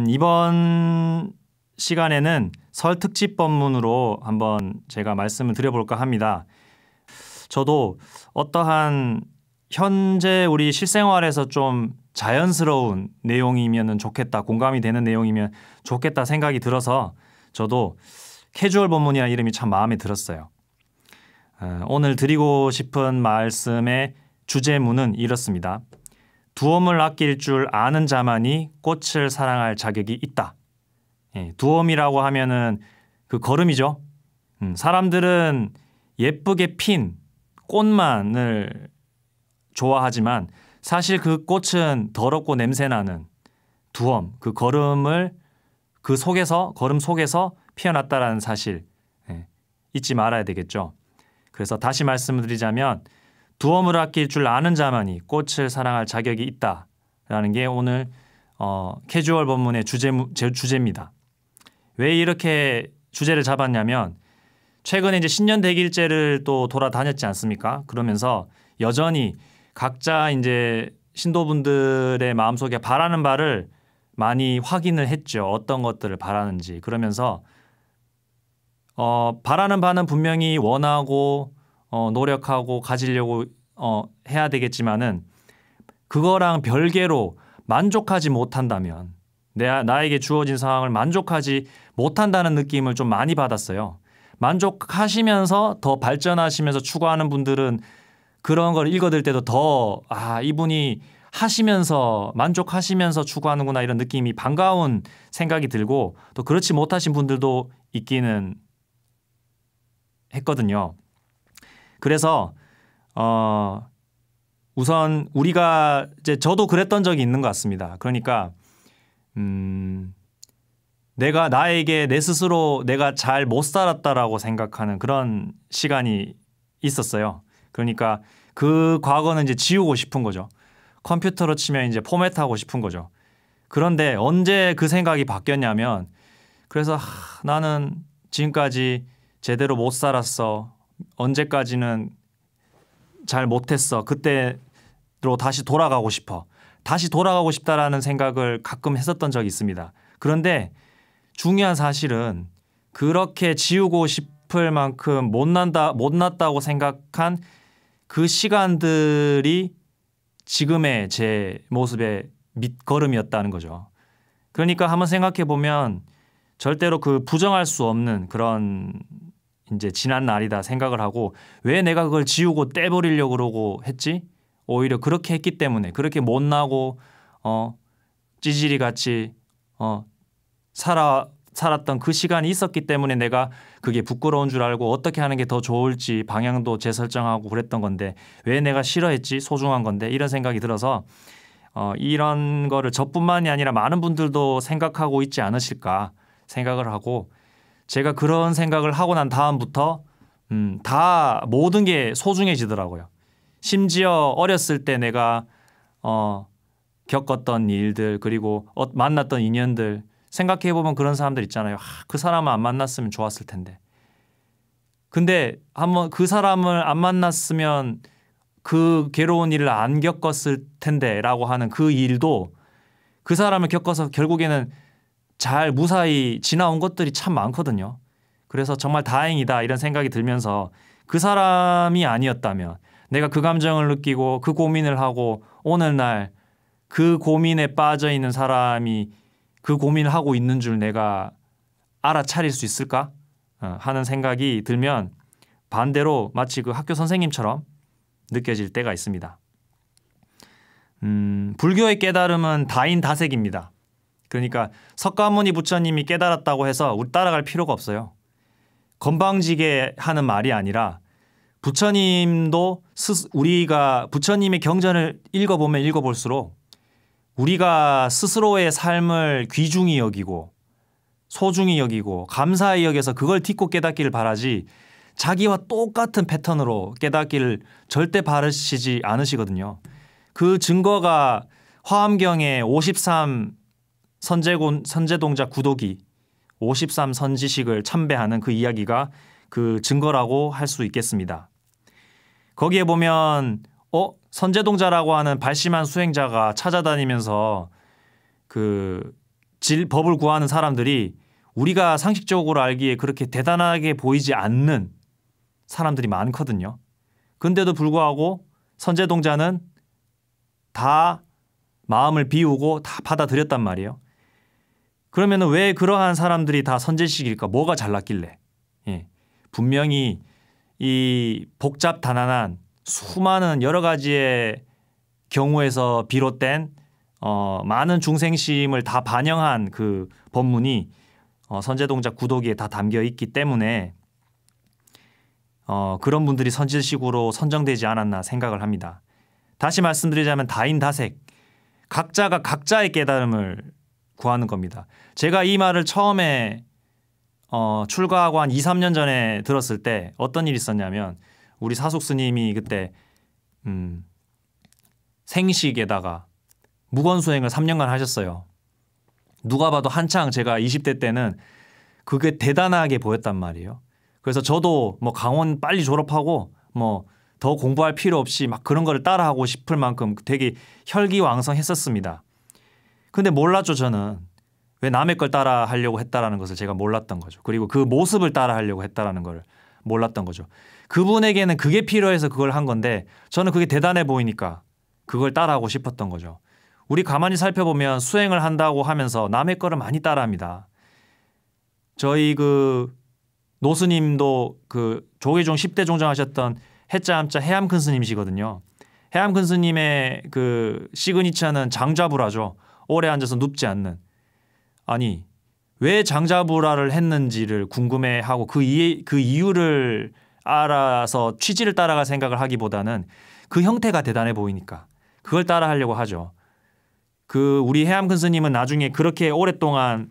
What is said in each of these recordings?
이번 시간에는 설 특집 본문으로 한번 제가 말씀을 드려볼까 합니다. 저도 어떠한 현재 우리 실생활에서 좀 자연스러운 내용이면 좋겠다, 공감이 되는 내용이면 좋겠다 생각이 들어서 저도 캐주얼 본문이라는 이름이 참 마음에 들었어요. 오늘 드리고 싶은 말씀의 주제문은 이렇습니다. 두엄을 아낄 줄 아는 자만이 꽃을 사랑할 자격이 있다. 두엄이라고 하면은 그 거름이죠. 사람들은 예쁘게 핀 꽃만을 좋아하지만 사실 그 꽃은 더럽고 냄새나는 두엄, 그 거름을 그 속에서 거름 속에서 피어났다라는 사실 잊지 말아야 되겠죠. 그래서 다시 말씀을 드리자면 두엄을 아낄 줄 아는 자만이 꽃을 사랑할 자격이 있다라는 게 오늘 캐주얼 본문의 주제입니다. 왜 이렇게 주제를 잡았냐면 최근에 이제 신년 대길제를 또 돌아다녔지 않습니까? 그러면서 여전히 각자 이제 신도분들의 마음속에 바라는 바를 많이 확인을 했죠. 어떤 것들을 바라는지. 그러면서 바라는 바는 분명히 원하고 노력하고 가지려고 해야 되겠지만은 그거랑 별개로 만족하지 못한다면 나에게 주어진 상황을 만족하지 못한다는 느낌을 좀 많이 받았어요. 만족하시면서 더 발전하시면서 추구하는 분들은 그런 걸 읽어들 때도 더 이분이 하시면서 만족하시면서 추구하는구나 이런 느낌이 반가운 생각이 들고 또 그렇지 못하신 분들도 있기는 했거든요. 그래서 우선 우리가 이제 저도 그랬던 적이 있는 것 같습니다. 그러니까 내가 나에게 내 스스로 내가 잘 못 살았다라고 생각하는 그런 시간이 있었어요. 그러니까 그 과거는 이제 지우고 싶은 거죠. 컴퓨터로 치면 이제 포맷하고 싶은 거죠. 그런데 언제 그 생각이 바뀌었냐면 그래서 나는 지금까지 제대로 못 살았어. 언제까지는 잘 못했어. 그때로 다시 돌아가고 싶어. 다시 돌아가고 싶다라는 생각을 가끔 했었던 적이 있습니다. 그런데 중요한 사실은 그렇게 지우고 싶을 만큼 못났다고 생각한 그 시간들이 지금의 제 모습의 밑거름이었다는 거죠. 그러니까 한번 생각해 보면 절대로 그 부정할 수 없는 그런 이제 지난 날이다 생각을 하고 왜 내가 그걸 지우고 떼버리려고 그러고 했지? 오히려 그렇게 했기 때문에 그렇게 못나고 찌질이 같이 살았던 그 시간이 있었기 때문에 내가 그게 부끄러운 줄 알고 어떻게 하는 게 더 좋을지 방향도 재설정하고 그랬던 건데 왜 내가 싫어했지? 소중한 건데 이런 생각이 들어서 이런 거를 저뿐만이 아니라 많은 분들도 생각하고 있지 않으실까 생각을 하고 제가 그런 생각을 하고 난 다음부터 다 모든 게 소중해지더라고요. 심지어 어렸을 때 내가 겪었던 일들 그리고 만났던 인연들 생각해보면 그런 사람들 있잖아요. 그 사람을 안 만났으면 좋았을 텐데. 근데 한번 그 사람을 안 만났으면 그 괴로운 일을 안 겪었을 텐데 라고 하는 그 일도 그 사람을 겪어서 결국에는 잘 무사히 지나온 것들이 참 많거든요. 그래서 정말 다행이다 이런 생각이 들면서 그 사람이 아니었다면 내가 그 감정을 느끼고 그 고민을 하고 오늘날 그 고민에 빠져 있는 사람이 그 고민을 하고 있는 줄 내가 알아차릴 수 있을까 하는 생각이 들면 반대로 마치 그 학교 선생님처럼 느껴질 때가 있습니다. 불교의 깨달음은 다인다색입니다. 그러니까 석가모니 부처님이 깨달았다고 해서 우리 따라갈 필요가 없어요. 건방지게 하는 말이 아니라 부처님도 우리가 부처님의 경전을 읽어보면 읽어볼수록 우리가 스스로의 삶을 귀중히 여기고 소중히 여기고 감사히 여겨서 그걸 딛고 깨닫기를 바라지 자기와 똑같은 패턴으로 깨닫기를 절대 바라시지 않으시거든요. 그 증거가 화엄경의 53 선제동자 구도기 53 선지식을 참배하는 그 이야기가 그 증거라고 할 수 있겠습니다. 거기에 보면 선제동자라고 하는 발심한 수행자가 찾아다니면서 그 법을 구하는 사람들이 우리가 상식적으로 알기에 그렇게 대단하게 보이지 않는 사람들이 많거든요. 근데도 불구하고 선제동자는 다 마음을 비우고 다 받아들였단 말이에요. 그러면 왜 그러한 사람들이 다 선제식일까? 뭐가 잘났길래? 예. 분명히 이 복잡다난한 수많은 여러 가지의 경우에서 비롯된 많은 중생심을 다 반영한 그 법문이 선제동자 구도기에 다 담겨 있기 때문에 그런 분들이 선제식으로 선정되지 않았나 생각을 합니다. 다시 말씀드리자면 다인다색, 각자가 각자의 깨달음을 구하는 겁니다. 제가 이 말을 처음에 출가하고 한 2, 3년 전에 들었을 때 어떤 일이 있었냐면 우리 사숙 스님이 그때 생식에다가 무건수행을 3년간 하셨어요. 누가 봐도 한창 제가 20대 때는 그게 대단하게 보였단 말이에요. 그래서 저도 뭐 강원 빨리 졸업하고 뭐 더 공부할 필요 없이 막 그런 거를 따라하고 싶을 만큼 되게 혈기왕성했었습니다. 근데 몰랐죠, 저는. 왜 남의 걸 따라 하려고 했다라는 것을 제가 몰랐던 거죠. 그리고 그 모습을 따라 하려고 했다라는 걸 몰랐던 거죠. 그분에게는 그게 필요해서 그걸 한 건데 저는 그게 대단해 보이니까 그걸 따라하고 싶었던 거죠. 우리 가만히 살펴보면 수행을 한다고 하면서 남의 거를 많이 따라합니다. 저희 그 노스님도 그 조계종 10대 종정하셨던 해자 함자 해암 큰 스님이시거든요. 해암 큰 스님의 그 시그니처는 장좌불화죠. 오래 앉아서 눕지 않는. 아니 왜 장좌불화를 했는지를 궁금해하고 그 이유를 알아서 취지를 따라갈 생각을 하기보다는 그 형태가 대단해 보이니까 그걸 따라하려고 하죠. 그 우리 해암 큰 스님은 나중에 그렇게 오랫동안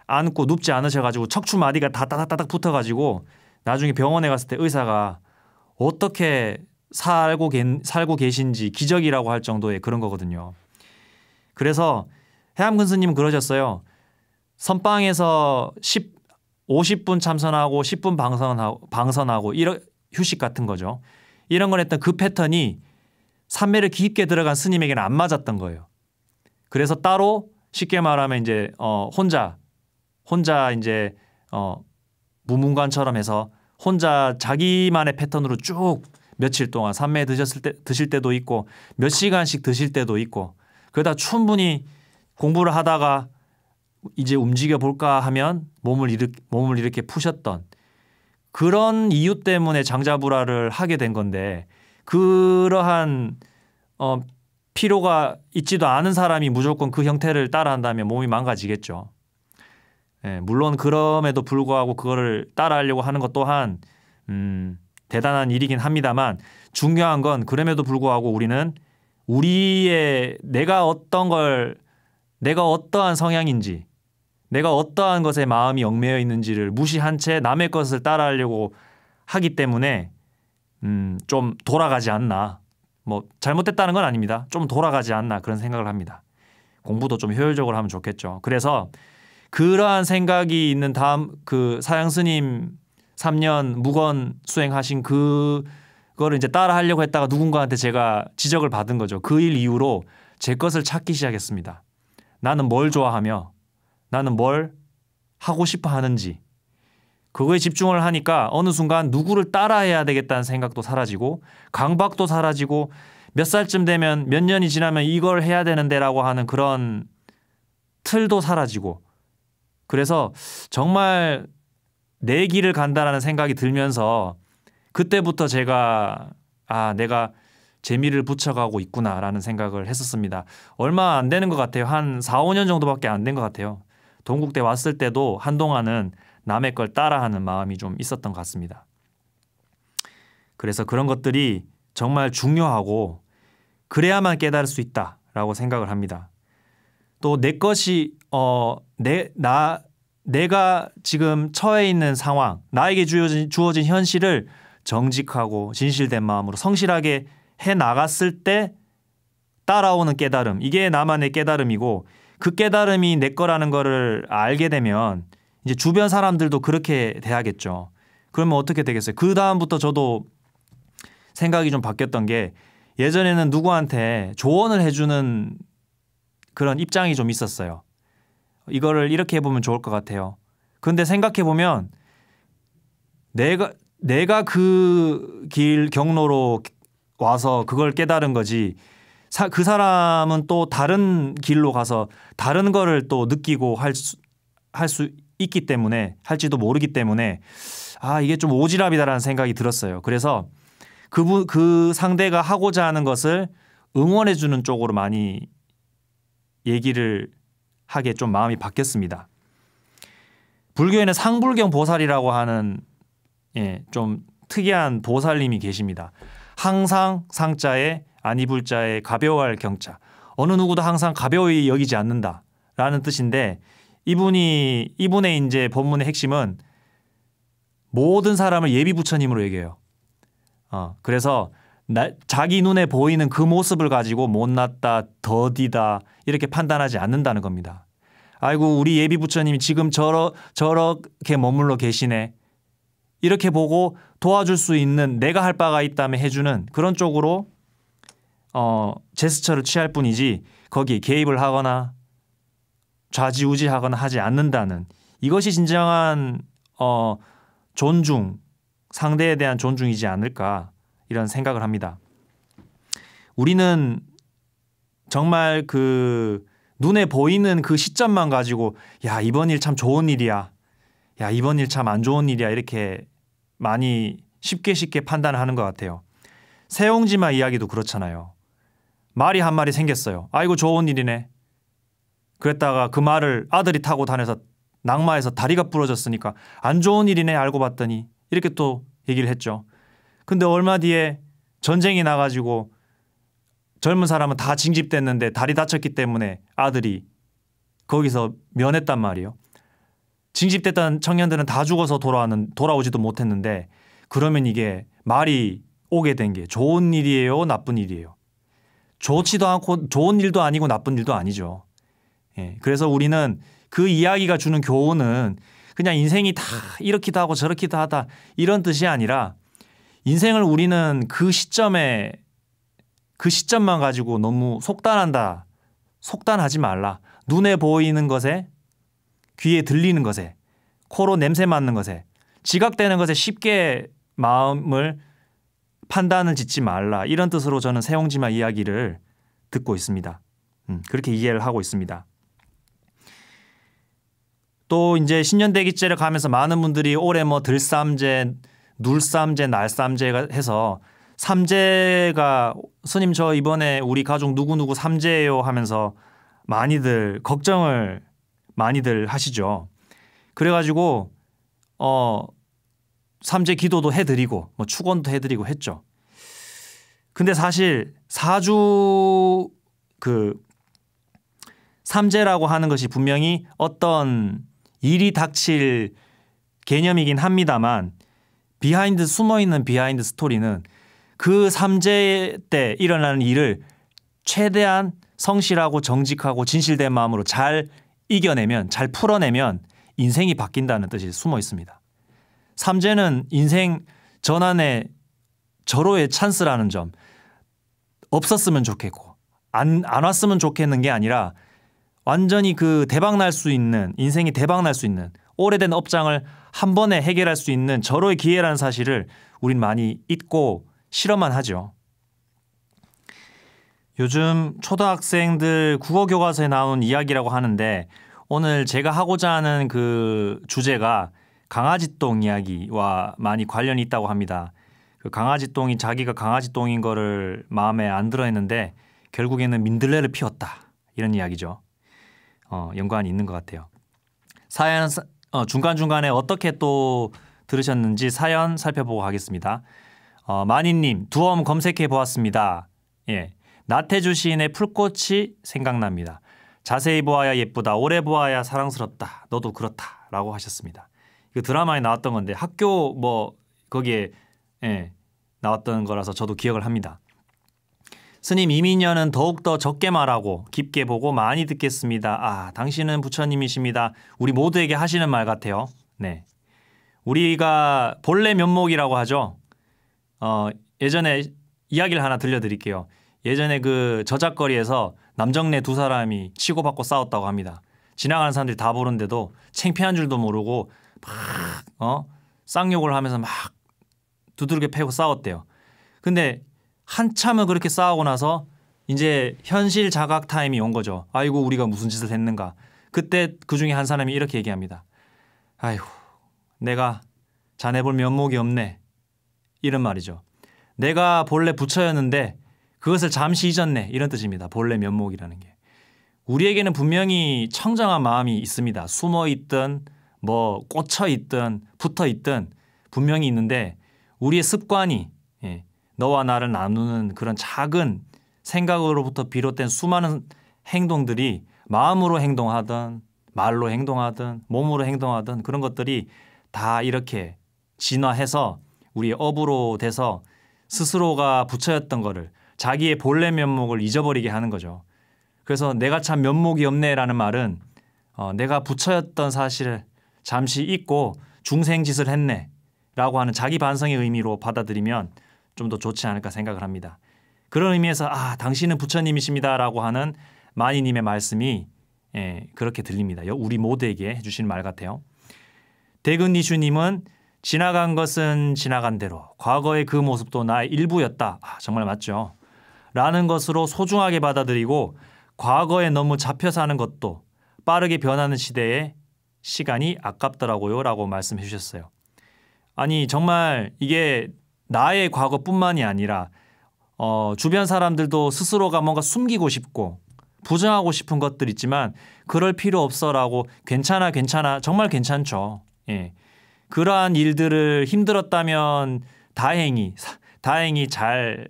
앉고 눕지 않으셔가지고 척추 마디가 다 따닥따닥 붙어가지고 나중에 병원에 갔을 때 의사가 어떻게 살고 계신지 기적이라고 할 정도의 그런 거거든요. 그래서 해암 큰 스님은 그러셨어요. 선방에서 50분 참선하고 10분 방선하고 이런 휴식 같은 거죠. 이런 걸 했던 그 패턴이 산매를 깊게 들어간 스님에게는 안 맞았던 거예요. 그래서 따로 쉽게 말하면 이제 혼자 이제 무문관처럼 해서 혼자 자기만의 패턴으로 쭉 며칠 동안 산매 드실 때도 있고 몇 시간씩 드실 때도 있고 그러다 충분히 공부를 하다가 이제 움직여 볼까 하면 몸을 이렇게 푸셨던 그런 이유 때문에 장자불화를 하게 된 건데 그러한 필요가 있지도 않은 사람이 무조건 그 형태를 따라한다면 몸이 망가지겠죠. 예, 물론 그럼에도 불구하고 그거를 따라하려고 하는 것 또한 대단한 일이긴 합니다만 중요한 건 그럼에도 불구하고 우리는 내가 어떠한 성향인지 내가 어떠한 것에 마음이 얽매여 있는지를 무시한 채 남의 것을 따라하려고 하기 때문에 좀 돌아가지 않나. 뭐 잘못됐다는 건 아닙니다. 좀 돌아가지 않나 그런 생각을 합니다. 공부도 좀 효율적으로 하면 좋겠죠. 그래서 그러한 생각이 있는 다음 그 사양스님 3년 무건 수행하신 그거를 이제 따라 하려고 했다가 누군가한테 제가 지적을 받은 거죠. 그 일 이후로 제 것을 찾기 시작했습니다. 나는 뭘 좋아하며 나는 뭘 하고 싶어 하는지 그거에 집중을 하니까 어느 순간 누구를 따라해야 되겠다는 생각도 사라지고 강박도 사라지고 몇 살쯤 되면 몇 년이 지나면 이걸 해야 되는데라고 하는 그런 틀도 사라지고 그래서 정말 내 길을 간다라는 생각이 들면서 그때부터 제가 내가 재미를 붙여가고 있구나라는 생각을 했었습니다. 얼마 안 되는 것 같아요. 한 4, 5년 정도밖에 안 된 것 같아요. 동국대 왔을 때도 한동안은 남의 걸 따라하는 마음이 좀 있었던 것 같습니다. 그래서 그런 것들이 정말 중요하고 그래야만 깨달을 수 있다라고 생각을 합니다. 또 내 것이 내가 지금 처해 있는 상황, 나에게 주어진 현실을 정직하고 진실된 마음으로 성실하게 해 나갔을 때 따라오는 깨달음, 이게 나만의 깨달음이고 그 깨달음이 내 거라는 거를 알게 되면 이제 주변 사람들도 그렇게 돼야겠죠. 그러면 어떻게 되겠어요? 그 다음부터 저도 생각이 좀 바뀌었던 게 예전에는 누구한테 조언을 해주는 그런 입장이 좀 있었어요. 이거를 이렇게 해보면 좋을 것 같아요. 근데 생각해보면 내가 그 길 경로로 와서 그걸 깨달은 거지 그 사람은 또 다른 길로 가서 다른 거를 또 느끼고 할 수 있기 때문에 할지도 모르기 때문에 이게 좀 오지랖이다라는 생각이 들었어요. 그래서 그 상대가 하고자 하는 것을 응원해 주는 쪽으로 많이 얘기를 하게 좀 마음이 바뀌었습니다. 불교에는 상불경 보살이라고 하는 좀 특이한 보살님이 계십니다. 항상 상자에 아니불자에 가벼워할 경자. 어느 누구도 항상 가벼이 여기지 않는다라는 뜻인데 이분의 이제 본문의 핵심은 모든 사람을 예비 부처님으로 얘기해요. 그래서 자기 눈에 보이는 그 모습을 가지고 못났다, 더디다 이렇게 판단하지 않는다는 겁니다. 아이고 우리 예비 부처님이 지금 저렇게 머물러 계시네. 이렇게 보고 도와줄 수 있는 내가 할 바가 있다면 해주는 그런 쪽으로 제스처를 취할 뿐이지 거기에 개입을 하거나 좌지우지하거나 하지 않는다는 이것이 진정한 존중, 상대에 대한 존중이지 않을까 이런 생각을 합니다. 우리는 정말 그 눈에 보이는 그 시점만 가지고 야 이번 일 참 좋은 일이야. 야 이번 일 참 안 좋은 일이야 이렇게 많이 쉽게 판단을 하는 것 같아요. 세옹지마 이야기도 그렇잖아요. 말이 한 마리 생겼어요. 아이고 좋은 일이네. 그랬다가 그 말을 아들이 타고 다녀서 낙마해서 다리가 부러졌으니까 안 좋은 일이네 알고 봤더니 이렇게 또 얘기를 했죠. 근데 얼마 뒤에 전쟁이 나가지고 젊은 사람은 다 징집됐는데 다리 다쳤기 때문에 아들이 거기서 면했단 말이에요. 징집됐던 청년들은 다 죽어서 돌아오지도 못했는데 그러면 이게 말이 오게 된 게 좋은 일이에요? 나쁜 일이에요? 좋지도 않고 좋은 일도 아니고 나쁜 일도 아니죠. 그래서 우리는 그 이야기가 주는 교훈은 그냥 인생이 다 이렇기도 하고 저렇기도 하다 이런 뜻이 아니라 인생을 우리는 그 시점만 가지고 너무 속단하지 말라. 눈에 보이는 것에 귀에 들리는 것에 코로 냄새 맡는 것에 지각되는 것에 쉽게 판단을 짓지 말라. 이런 뜻으로 저는 세옹지마 이야기를 듣고 있습니다. 그렇게 이해를 하고 있습니다. 또 이제 신년대기째를 가면서 많은 분들이 올해 뭐 들삼재, 눌삼재, 날삼재 해서 삼재가 스님 저 이번에 우리 가족 누구누구 삼재예요 하면서 많이들 걱정을 많이들 하시죠. 그래가지고 삼재 기도도 해드리고 뭐 축원도 해드리고 했죠. 근데 사실 사주 삼재라고 하는 것이 분명히 어떤 일이 닥칠 개념이긴 합니다만 숨어있는 비하인드 스토리는 그 삼재 때 일어나는 일을 최대한 성실하고 정직하고 진실된 마음으로 잘 이겨내면 잘 풀어내면 인생이 바뀐다는 뜻이 숨어 있습니다. 삼재는 인생 전환의 절호의 찬스라는 점 없었으면 좋겠고 안 왔으면 좋겠는 게 아니라 완전히 그 대박 날 수 있는 인생이 대박 날 수 있는 오래된 업장을 한 번에 해결할 수 있는 절호의 기회라는 사실을 우린 많이 잊고 실험만 하죠. 요즘 초등학생들 국어 교과서에 나오는 이야기라고 하는데 오늘 제가 하고자 하는 그 주제가 강아지똥 이야기와 많이 관련이 있다고 합니다. 그 강아지똥이 자기가 강아지똥인 거를 마음에 안 들어 했는데 결국에는 민들레를 피웠다. 이런 이야기죠. 연관이 있는 것 같아요. 사연 중간중간에 어떻게 또 들으셨는지 사연 살펴보고 가겠습니다. 마니님 두엄 검색해 보았습니다. 예, 나태주 시인의 풀꽃이 생각납니다. 자세히 보아야 예쁘다. 오래 보아야 사랑스럽다. 너도 그렇다. 라고 하셨습니다. 이거 드라마에 나왔던 건데 학교 뭐 거기에 나왔던 거라서 저도 기억을 합니다. 스님 이민년은 더욱더 적게 말하고 깊게 보고 많이 듣겠습니다. 당신은 부처님이십니다. 우리 모두에게 하시는 말 같아요. 네, 우리가 본래 면목이라고 하죠. 예전에 이야기를 하나 들려드릴게요. 예전에 그 저작거리에서 남정네 두 사람이 치고받고 싸웠다고 합니다. 지나가는 사람들이 다 보는데도 창피한 줄도 모르고 막 쌍욕을 하면서 막 두드러기 패고 싸웠대요. 근데 한참을 그렇게 싸우고 나서 이제 현실 자각 타임이 온 거죠. 아이고 우리가 무슨 짓을 했는가. 그때 그 중에 한 사람이 이렇게 얘기합니다. 아이고 내가 자네 볼 면목이 없네. 이런 말이죠. 내가 본래 부처였는데 그것을 잠시 잊었네. 이런 뜻입니다. 본래 면목이라는 게. 우리에게는 분명히 청정한 마음이 있습니다. 숨어 있든 뭐 꽂혀 있든 붙어 있든 분명히 있는데 우리의 습관이 너와 나를 나누는 그런 작은 생각으로부터 비롯된 수많은 행동들이 마음으로 행동하든 말로 행동하든 몸으로 행동하든 그런 것들이 다 이렇게 진화해서 우리의 업으로 돼서 스스로가 부처였던 거를 자기의 본래 면목을 잊어버리게 하는 거죠. 그래서 내가 참 면목이 없네라는 말은 내가 부처였던 사실을 잠시 잊고 중생짓을 했네라고 하는 자기 반성의 의미로 받아들이면 좀 더 좋지 않을까 생각을 합니다. 그런 의미에서 당신은 부처님이십니다라고 하는 마니님의 말씀이 그렇게 들립니다. 우리 모두에게 해주신 말 같아요. 대근이슈님은 지나간 것은 지나간 대로 과거의 그 모습도 나의 일부였다. 정말 맞죠. 라는 것으로 소중하게 받아들이고 과거에 너무 잡혀 사는 것도 빠르게 변하는 시대에 시간이 아깝더라고요 라고 말씀해 주셨어요. 아니 정말 이게 나의 과거뿐만이 아니라 주변 사람들도 스스로가 뭔가 숨기고 싶고 부정하고 싶은 것들 있지만 그럴 필요 없어라고 괜찮아 정말 괜찮죠. 그러한 일들을 힘들었다면 다행히 잘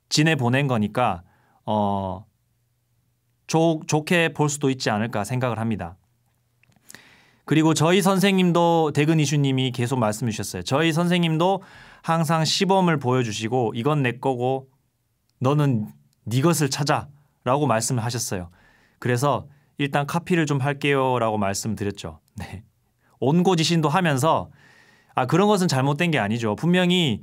지내보낸 거니까 좋게 볼 수도 있지 않을까 생각을 합니다. 그리고 저희 선생님도 대근 이슈님이 계속 말씀해 주셨어요. 저희 선생님도 항상 시범을 보여주시고 이건 내 거고 너는 네 것을 찾아라고 말씀을 하셨어요. 그래서 일단 카피를 좀 할게요라고 말씀드렸죠. 네. 온고지신도 하면서 그런 것은 잘못된 게 아니죠. 분명히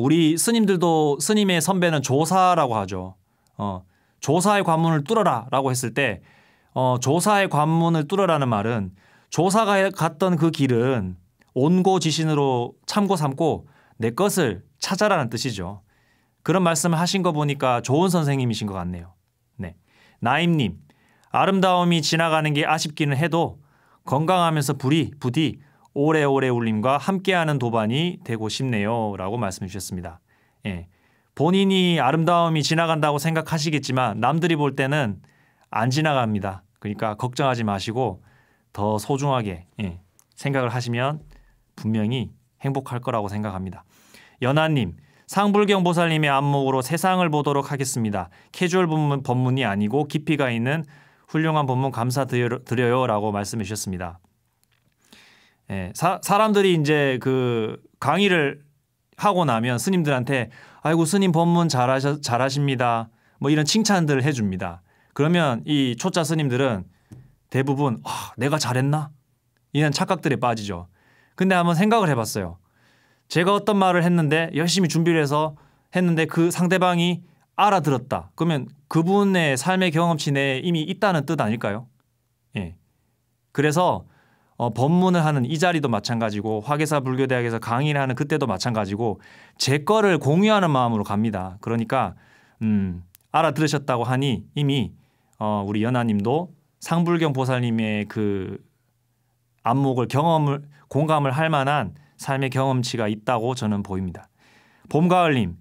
우리 스님들도 스님의 선배는 조사라고 하죠. 조사의 관문을 뚫어라라고 했을 때 조사의 관문을 뚫어라는 말은 조사가 갔던 그 길은 온고지신으로 참고 삼고 내 것을 찾아라는 뜻이죠. 그런 말씀을 하신 거 보니까 좋은 선생님이신 것 같네요. 네. 나임님, 아름다움이 지나가는 게 아쉽기는 해도 건강하면서 부디 오래오래 울림과 함께하는 도반이 되고 싶네요 라고 말씀해 주셨습니다. 본인이 아름다움이 지나간다고 생각하시겠지만 남들이 볼 때는 안 지나갑니다. 그러니까 걱정하지 마시고 더 소중하게 생각을 하시면 분명히 행복할 거라고 생각합니다. 연하님, 상불경 보살님의 안목으로 세상을 보도록 하겠습니다. 캐주얼 법문이 아니고 깊이가 있는 훌륭한 법문 감사드려요 라고 말씀해 주셨습니다. 사람들이 이제 그 강의를 하고 나면 스님들한테 아이고 스님 법문 잘하십니다. 뭐 이런 칭찬들을 해줍니다. 그러면 이 초짜 스님들은 대부분 내가 잘했나? 이런 착각들에 빠지죠. 근데 한번 생각을 해봤어요. 제가 어떤 말을 했는데 열심히 준비를 해서 했는데 그 상대방이 알아들었다. 그러면 그분의 삶의 경험치 내에 이미 있다는 뜻 아닐까요? 그래서 법문을 하는 이 자리도 마찬가지고 화계사 불교대학에서 강의를 하는 그때도 마찬가지고 제 거를 공유하는 마음으로 갑니다. 그러니까 알아들으셨다고 하니 이미 우리 연하님도 상불경 보살님의 그 안목을 공감을 할 만한 삶의 경험치가 있다고 저는 보입니다. 봄가을님,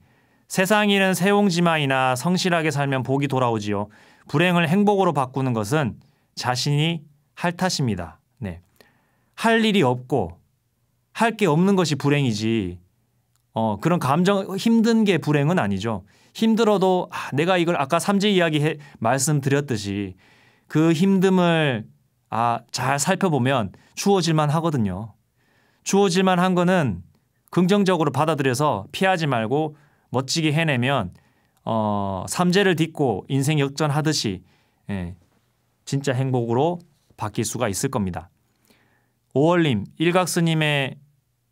세상 일은 세옹지마이나 성실하게 살면 복이 돌아오지요. 불행을 행복으로 바꾸는 것은 자신이 할 탓입니다. 네. 할 일이 없고 할 게 없는 것이 불행이지 그런 감정 힘든 게 불행은 아니죠. 힘들어도 내가 이걸 아까 삼재 이야기 말씀드렸듯이 그 힘듦을 잘 살펴보면 주어질만 하거든요. 주어질만 한 거는 긍정적으로 받아들여서 피하지 말고 멋지게 해내면 삼재를 딛고 인생 역전하듯이 진짜 행복으로 바뀔 수가 있을 겁니다. 5월님, 일각스님의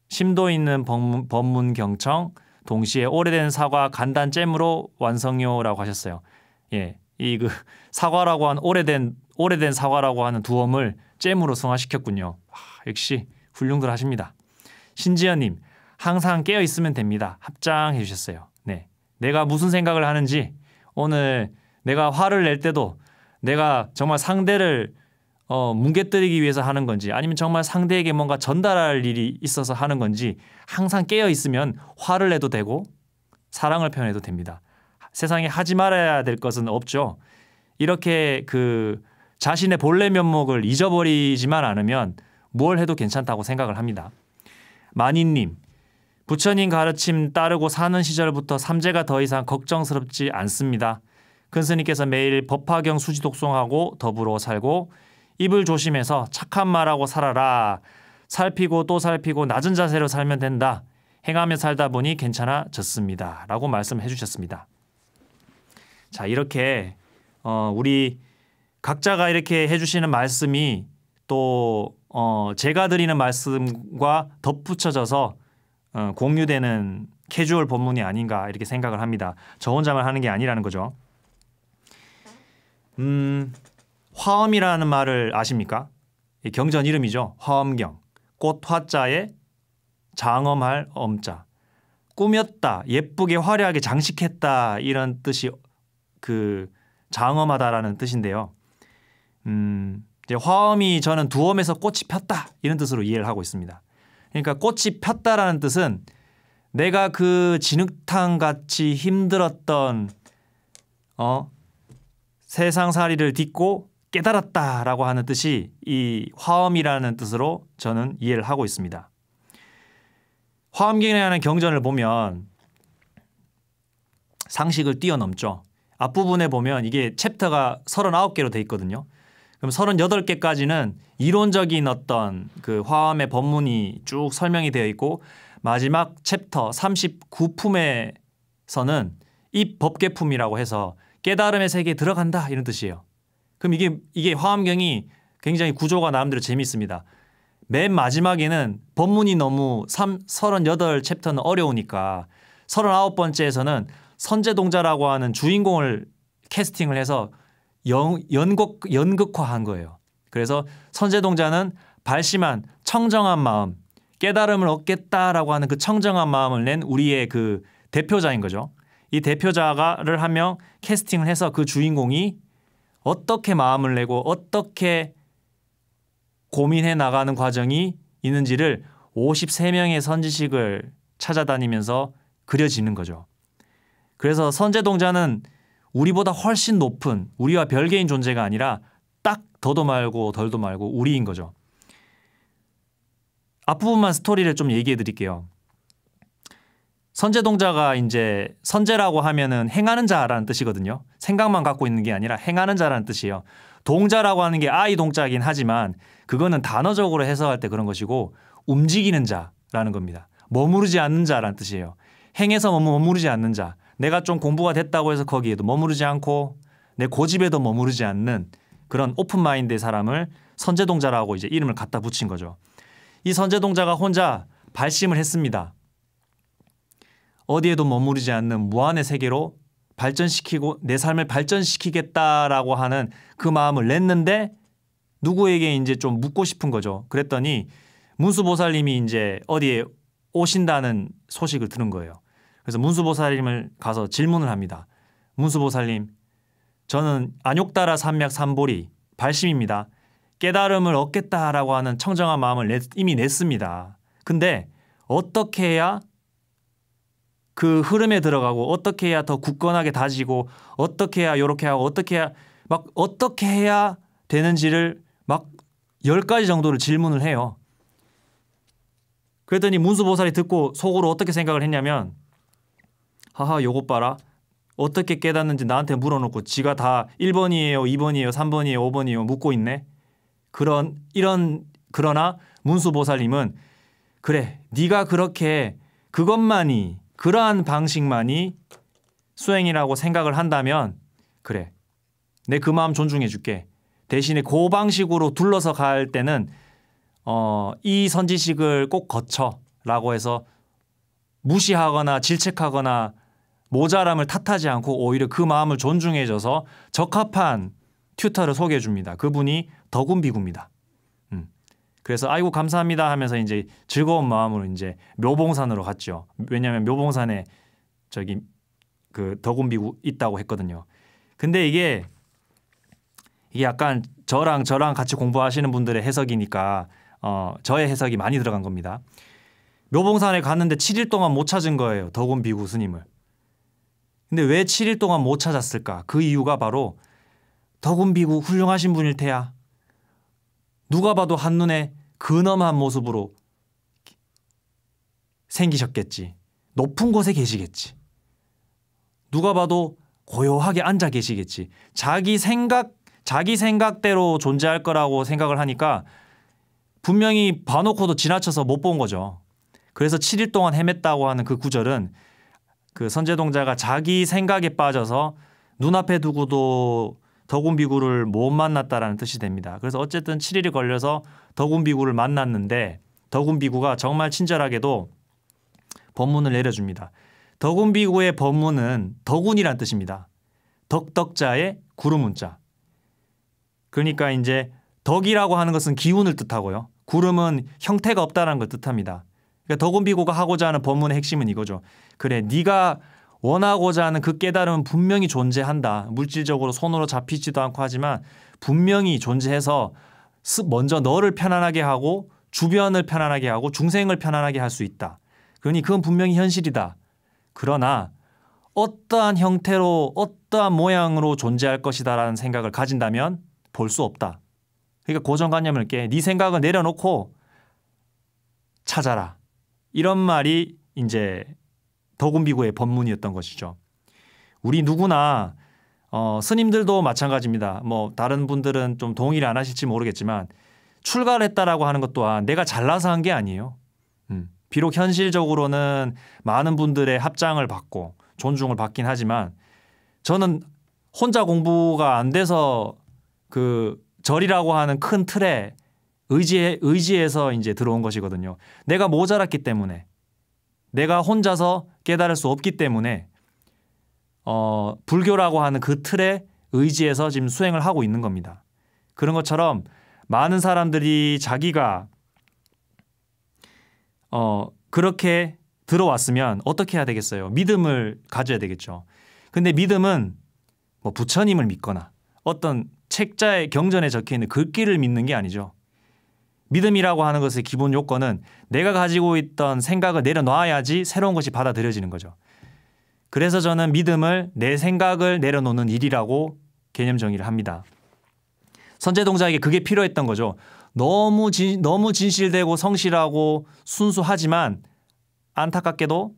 심도 있는 법문 경청 동시에 오래된 사과 간단잼으로 완성요라고 하셨어요. 이 그 사과라고 한 오래된 사과라고 하는 두엄을 잼으로 승화시켰군요. 와, 역시 훌륭들 하십니다. 신지연님, 항상 깨어 있으면 됩니다. 합장해 주셨어요. 네, 내가 무슨 생각을 하는지, 오늘 내가 화를 낼 때도 내가 정말 상대를 뭉개뜨리기 위해서 하는 건지, 아니면 정말 상대에게 뭔가 전달할 일이 있어서 하는 건지, 항상 깨어 있으면 화를 내도 되고 사랑을 표현해도 됩니다. 세상에 하지 말아야 될 것은 없죠. 이렇게 그 자신의 본래 면목을 잊어버리지만 않으면 뭘 해도 괜찮다고 생각을 합니다. 마니님, 부처님 가르침 따르고 사는 시절부터 삼재가 더 이상 걱정스럽지 않습니다. 큰 스님께서 매일 법화경 수지 독송하고 더불어 살고 입을 조심해서 착한 말하고 살아라. 살피고 또 살피고 낮은 자세로 살면 된다. 행하며 살다 보니 괜찮아졌습니다. 라고 말씀해 주셨습니다. 자, 이렇게 우리 각자가 이렇게 해주시는 말씀이 또 제가 드리는 말씀과 덧붙여져서 공유되는 캐주얼 본문이 아닌가 이렇게 생각을 합니다. 저 혼자만 하는 게 아니라는 거죠. 화엄이라는 말을 아십니까? 경전 이름이죠. 화엄경. 꽃 화자에 장엄할 엄자. 꾸몄다, 예쁘게 화려하게 장식했다 이런 뜻이 그 장엄하다라는 뜻인데요. 이제 화엄이 저는 두엄에서 꽃이 폈다 이런 뜻으로 이해를 하고 있습니다. 그러니까 꽃이 폈다라는 뜻은 내가 그 진흙탕같이 힘들었던 세상살이를 딛고 깨달았다라고 하는 뜻이 이 화엄이라는 뜻으로 저는 이해를 하고 있습니다. 화엄경이라는 경전을 보면 상식을 뛰어넘죠. 앞부분에 보면 이게 챕터가 39개로 돼 있거든요. 그럼 38개까지는 이론적인 어떤 그 화엄의 법문이 쭉 설명이 되어 있고, 마지막 챕터 39품에서는 이 법계품이라고 해서 깨달음의 세계에 들어간다 이런 뜻이에요. 그럼 이게 화엄경이 굉장히 구조가 나름대로 재미있습니다. 맨 마지막에는 법문이 너무 38챕터는 어려우니까 39번째에서는 선제동자라고 하는 주인공을 캐스팅을 해서 연극화한 거예요. 그래서 선제동자는 발심한 청정한 마음, 깨달음을 얻겠다라고 하는 그 청정한 마음을 낸 우리의 그 대표자인 거죠. 이 대표자를 한 명 캐스팅을 해서 그 주인공이 어떻게 마음을 내고 어떻게 고민해 나가는 과정이 있는지를 53명의 선지식을 찾아다니면서 그려지는 거죠. 그래서 선제동자는 우리보다 훨씬 높은, 우리와 별개인 존재가 아니라 딱 더도 말고 덜도 말고 우리인 거죠. 앞부분만 스토리를 좀 얘기해 드릴게요. 선제동자가 이제 선제라고 하면은 행하는 자라는 뜻이거든요. 생각만 갖고 있는 게 아니라 행하는 자라는 뜻이에요. 동자라고 하는 게 아이 동자이긴 하지만 그거는 단어적으로 해석할 때 그런 것이고, 움직이는 자라는 겁니다. 머무르지 않는 자라는 뜻이에요. 행해서 머무르지 않는 자. 내가 좀 공부가 됐다고 해서 거기에도 머무르지 않고 내 고집에도 머무르지 않는 그런 오픈 마인드의 사람을 선제동자라고 이제 이름을 갖다 붙인 거죠. 이 선제동자가 혼자 발심을 했습니다. 어디에도 머무르지 않는 무한의 세계로 발전시키고 내 삶을 발전시키겠다라고 하는 그 마음을 냈는데 누구에게 이제 좀 묻고 싶은 거죠. 그랬더니 문수보살님이 이제 어디에 오신다는 소식을 들은 거예요. 그래서 문수보살님을 가서 질문을 합니다. 문수보살님, 저는 안욕따라 삼맥 삼보리 발심입니다. 깨달음을 얻겠다라고 하는 청정한 마음을 이미 냈습니다. 근데 어떻게 해야 그 흐름에 들어가고, 어떻게 해야 더 굳건하게 다지고, 어떻게 해야 이렇게 하고, 어떻게 해야 되는지를 막 10가지 정도를 질문을 해요. 그랬더니 문수보살이 듣고 속으로 어떻게 생각을 했냐면, 하하, 요것 봐라. 어떻게 깨닫는지 나한테 물어놓고 지가 다 1번이에요, 2번이에요, 3번이에요, 5번이에요 묻고 있네. 그러나 문수보살님은, 그래, 네가 그렇게 그것만이, 그러한 방식만이 수행이라고 생각을 한다면 그래, 내 그 마음 존중해 줄게. 대신에 그 방식으로 둘러서 갈 때는 이 선지식을 꼭 거쳐라고 해서 무시하거나 질책하거나 모자람을 탓하지 않고 오히려 그 마음을 존중해줘서 적합한 튜터를 소개해 줍니다. 그분이 덕운비구입니다. 그래서 아이고 감사합니다 하면서 이제 즐거운 마음으로 이제 묘봉산으로 갔죠. 왜냐하면 묘봉산에 저기 그 덕운비구 있다고 했거든요. 근데 이게 약간 저랑 같이 공부하시는 분들의 해석이니까 저의 해석이 많이 들어간 겁니다. 묘봉산에 갔는데 7일 동안 못 찾은 거예요. 덕운비구 스님을. 근데 왜 7일 동안 못 찾았을까? 그 이유가 바로 덕운비구 훌륭하신 분일 테야. 누가 봐도 한눈에 근엄한 모습으로 생기셨겠지. 높은 곳에 계시겠지. 누가 봐도 고요하게 앉아 계시겠지. 자기 생각대로 존재할 거라고 생각을 하니까 분명히 봐놓고도 지나쳐서 못 본 거죠. 그래서 7일 동안 헤맸다고 하는 그 구절은 그 선제동자가 자기 생각에 빠져서 눈앞에 두고도 덕운비구를 못 만났다라는 뜻이 됩니다. 그래서 어쨌든 7일이 걸려서 덕운비구를 만났는데 덕운비구가 정말 친절하게도 법문을 내려줍니다. 덕운비구의 법문은 덕운이란 뜻입니다. 덕덕자의 구름운자. 그러니까 이제 덕이라고 하는 것은 기운을 뜻하고요. 구름은 형태가 없다는 걸 뜻합니다. 그러니까 덕운비구가 하고자 하는 법문의 핵심은 이거죠. 그래, 네가 원하고자 하는 그 깨달음은 분명히 존재한다. 물질적으로 손으로 잡히지도 않고 하지만 분명히 존재해서 먼저 너를 편안하게 하고 주변을 편안하게 하고 중생을 편안하게 할 수 있다. 그러니 그건 분명히 현실이다. 그러나 어떠한 형태로 어떠한 모양으로 존재할 것이다라는 생각을 가진다면 볼 수 없다. 그러니까 고정관념을 깨. 네 생각을 내려놓고 찾아라. 이런 말이 이제 덕운비구의 법문이었던 것이죠. 우리 누구나 스님들도 마찬가지입니다. 뭐 다른 분들은 좀 동의를 안 하실지 모르겠지만 출가를 했다라고 하는 것 또한 내가 잘나서 한 게 아니에요. 비록 현실적으로는 많은 분들의 합장을 받고 존중을 받긴 하지만 저는 혼자 공부가 안 돼서 그 절이라고 하는 큰 틀에 의지해서 이제 들어온 것이거든요. 내가 모자랐기 때문에 내가 혼자서 깨달을 수 없기 때문에 불교라고 하는 그 틀에 의지해서 지금 수행을 하고 있는 겁니다. 그런 것처럼 많은 사람들이 자기가 그렇게 들어왔으면 어떻게 해야 되겠어요? 믿음을 가져야 되겠죠. 근데 믿음은 뭐 부처님을 믿거나 어떤 책자의 경전에 적혀있는 글귀를 믿는 게 아니죠. 믿음이라고 하는 것의 기본 요건은 내가 가지고 있던 생각을 내려놔야지 새로운 것이 받아들여지는 거죠. 그래서 저는 믿음을 내 생각을 내려놓는 일이라고 개념 정의를 합니다. 선제동자에게 그게 필요했던 거죠. 너무 진실되고 성실하고 순수하지만 안타깝게도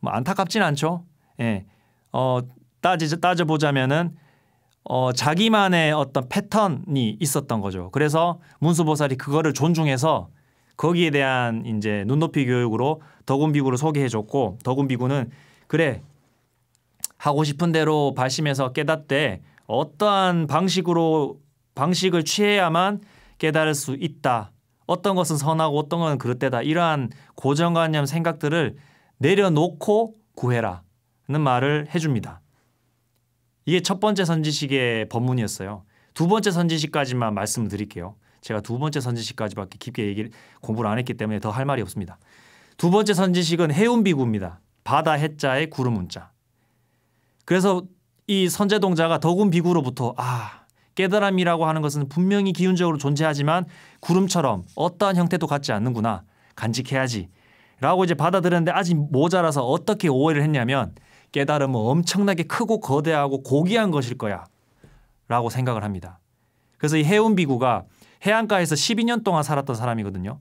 뭐 안타깝진 않죠. 예. 따져보자면은 자기만의 어떤 패턴이 있었던 거죠. 그래서 문수보살이 그거를 존중해서 거기에 대한 이제 눈높이 교육으로 덕운비구를 소개해줬고 덕운비구는 그래 하고 싶은 대로 발심해서 깨닫되 어떠한 방식을 취해야만 깨달을 수 있다. 어떤 것은 선하고 어떤 것은 그릇되다. 이러한 고정관념 생각들을 내려놓고 구해라는 말을 해줍니다. 이게 첫 번째 선지식의 법문이었어요. 두 번째 선지식까지만 말씀을 드릴게요. 제가 두 번째 선지식까지밖에 깊게 공부를 안 했기 때문에 더 할 말이 없습니다. 두 번째 선지식은 해운비구입니다. 바다 해자의 구름운자. 그래서 이 선제동자가 덕운비구로부터 깨달음이라고 하는 것은 분명히 기운적으로 존재하지만 구름처럼 어떠한 형태도 갖지 않는구나. 간직해야지. 라고 이제 받아들였는데 아직 모자라서 어떻게 오해를 했냐면 깨달음은 엄청나게 크고 거대하고 고귀한 것일 거야 라고 생각을 합니다. 그래서 이 해운비구가 해안가에서 12년 동안 살았던 사람이거든요.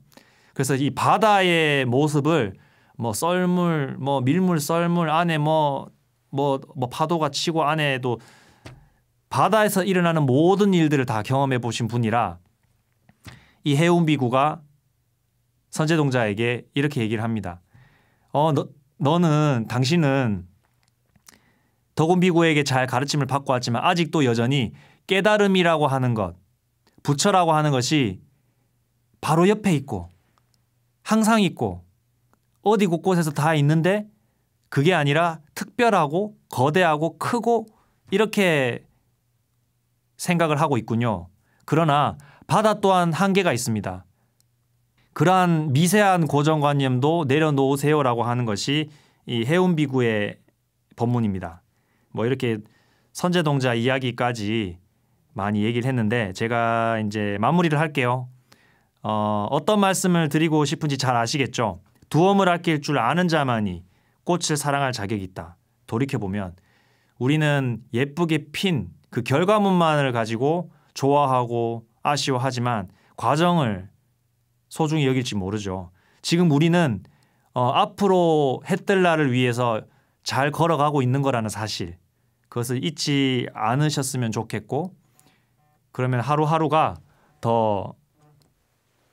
그래서 이 바다의 모습을 뭐 썰물, 뭐 밀물, 썰물 안에 뭐 파도가 치고 안에도 바다에서 일어나는 모든 일들을 다 경험해 보신 분이라 이 해운비구가 선제동자에게 이렇게 얘기를 합니다. 당신은 덕운비구에게 잘 가르침을 받고 왔지만 아직도 여전히 깨달음이라고 하는 것, 부처라고 하는 것이 바로 옆에 있고 항상 있고 어디 곳곳에서 다 있는데 그게 아니라 특별하고 거대하고 크고 이렇게 생각을 하고 있군요. 그러나 바다 또한 한계가 있습니다. 그러한 미세한 고정관념도 내려놓으세요라고 하는 것이 이 해운비구의 법문입니다. 뭐 이렇게 선제동자 이야기까지 많이 얘기를 했는데 제가 이제 마무리를 할게요. 어떤 말씀을 드리고 싶은지 잘 아시겠죠? 두엄을 아낄 줄 아는 자만이 꽃을 사랑할 자격이 있다. 돌이켜보면 우리는 예쁘게 핀 그 결과물만을 가지고 좋아하고 아쉬워하지만 과정을 소중히 여길지 모르죠. 지금 우리는 앞으로 해뜰 날을 위해서 잘 걸어가고 있는 거라는 사실, 그것을 잊지 않으셨으면 좋겠고, 그러면 하루하루가 더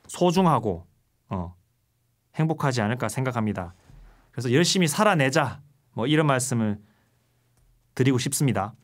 소중하고 행복하지 않을까 생각합니다. 그래서 열심히 살아내자, 뭐 이런 말씀을 드리고 싶습니다.